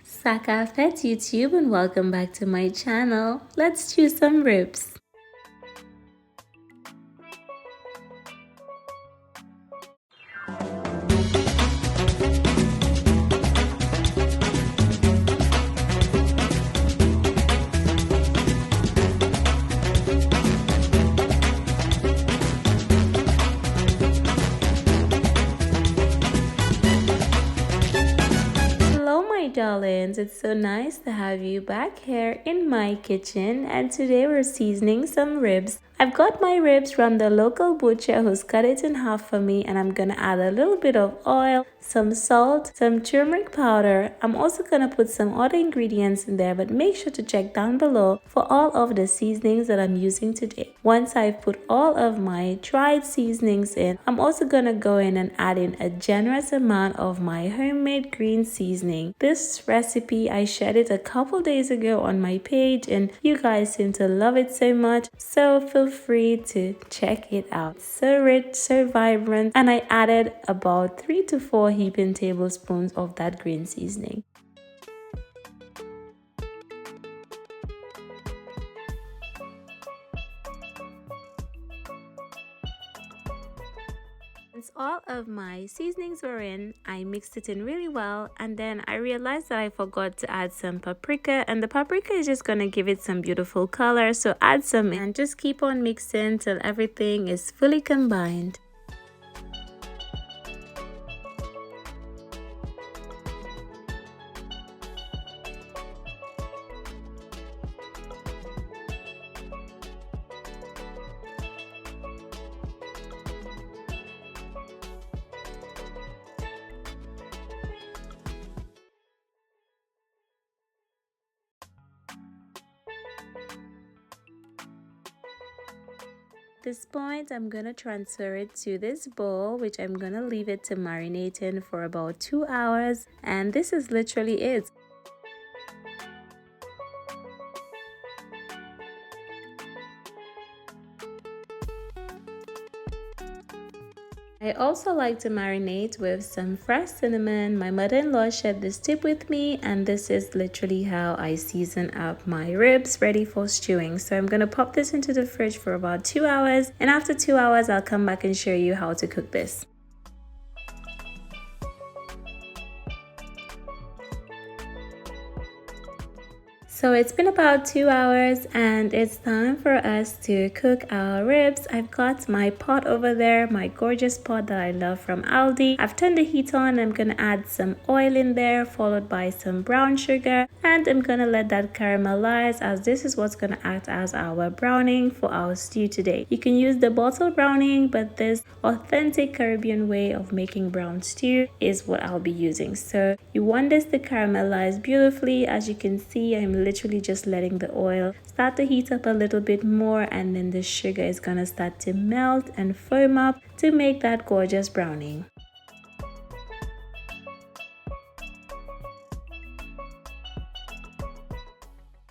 Sakafet YouTube and welcome back to my channel. Let's chew some ribs. Darlings, it's so nice to have you back here in my kitchen, and today we're seasoning some ribs. I've got my ribs from the local butcher who's cut it in half for me, and I'm gonna add a little bit of oil, some salt, some turmeric powder. I'm also gonna put some other ingredients in there, but make sure to check down below for all of the seasonings that I'm using today. Once I've put all of my dried seasonings in, I'm also gonna go in and add in a generous amount of my homemade green seasoning. This recipe, I shared it a couple days ago on my page and you guys seem to love it so much, so feel free to check it out. It's so rich, so vibrant, and I added about 3 to 4 heaping tablespoons of that green seasoning. Once all of my seasonings were in, I mixed it in really well, and then I realized that I forgot to add some paprika, and the paprika is just gonna give it some beautiful color, so add some and just keep on mixing till everything is fully combined. At this point, I'm gonna transfer it to this bowl, which I'm gonna leave it to marinate in for about 2 hours, and this is literally it. I also like to marinate with some fresh cinnamon. My mother-in-law shared this tip with me, and this is literally how I season up my ribs ready for stewing. So I'm gonna pop this into the fridge for about 2 hours, and after 2 hours I'll come back and show you how to cook this. So it's been about 2 hours and it's time for us to cook our ribs. I've got my pot over there, my gorgeous pot that I love from Aldi. I've turned the heat on. I'm gonna add some oil in there, followed by some brown sugar, and I'm gonna let that caramelize, as this is what's gonna act as our browning for our stew today. You can use the bottle browning, but this authentic Caribbean way of making brown stew is what I'll be using. So you want this to caramelize beautifully. As you can see, I'm literally just letting the oil start to heat up a little bit more, and then the sugar is gonna start to melt and foam up to make that gorgeous browning.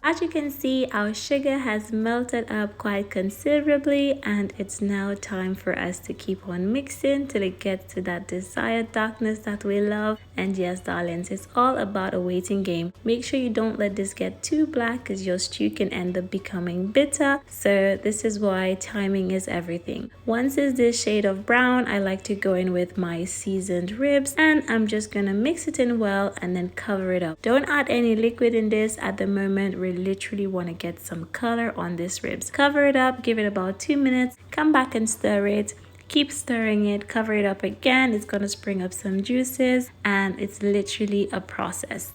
As you can see, our sugar has melted up quite considerably, and it's now time for us to keep on mixing till it gets to that desired darkness that we love. And yes, darlings, it's all about a waiting game. Make sure you don't let this get too black, because your stew can end up becoming bitter. So this is why timing is everything. Once it's this shade of brown, I like to go in with my seasoned ribs, and I'm just gonna mix it in well and then cover it up. Don't add any liquid in this at the moment. We literally want to get some color on this ribs. Cover it up, give it about 2 minutes, come back and stir it. Keep stirring it, cover it up again. It's gonna spring up some juices, and it's literally a process.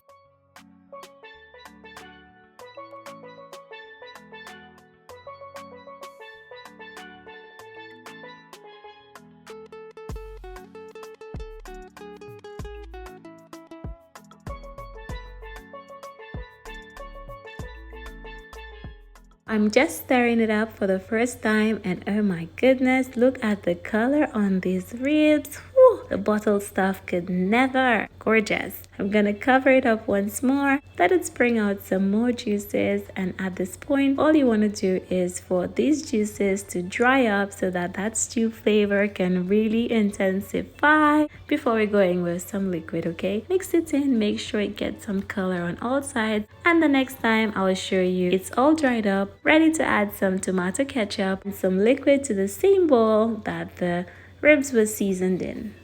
I'm just stirring it up for the first time, and oh my goodness, look at the color on these ribs. Whew, the bottled stuff could never. Gorgeous. I'm gonna cover it up once more, let it spring out some more juices, and at this point all you want to do is for these juices to dry up so that that stew flavor can really intensify before we're going with some liquid. Okay, mix it in, make sure it gets some color on all sides, and the next time I will show you it's all dried up, ready to add some tomato ketchup and some liquid to the same bowl that the ribs were seasoned in.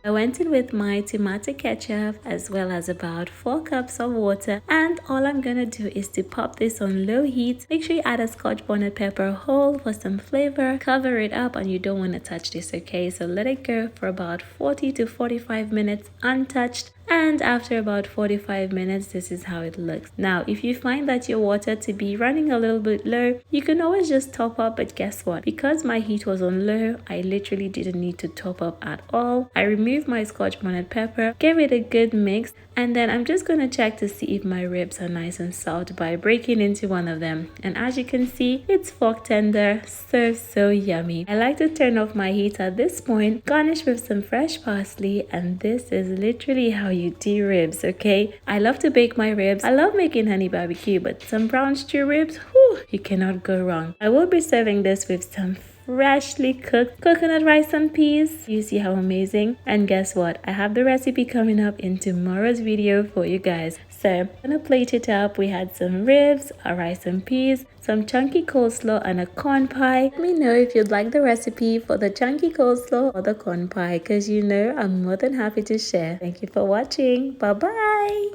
I went in with my tomato ketchup as well as about 4 cups of water, and all I'm gonna do is to pop this on low heat. Make sure you add a scotch bonnet pepper whole for some flavor. Cover it up and you don't want to touch this, okay? So let it go for about 40 to 45 minutes untouched. And after about 45 minutes, this is how it looks. Now, if you find that your water to be running a little bit low, you can always just top up, but guess what? Because my heat was on low, I literally didn't need to top up at all. I removed my scotch bonnet pepper, gave it a good mix, and then I'm just going to check to see if my ribs are nice and soft by breaking into one of them. And as you can see, it's fork tender, so yummy. I like to turn off my heat at this point, garnish with some fresh parsley, and this is literally how you do ribs, okay? I love to bake my ribs. I love making honey barbecue, but some brown stew ribs, whew, you cannot go wrong. I will be serving this with some freshly cooked coconut rice and peas. You see how amazing? And guess what? I have the recipe coming up in tomorrow's video for you guys. So I'm gonna plate it up. We had some ribs, a rice and peas, some chunky coleslaw, and a corn pie. Let me know if you'd like the recipe for the chunky coleslaw or the corn pie, because you know I'm more than happy to share. Thank you for watching. Bye bye.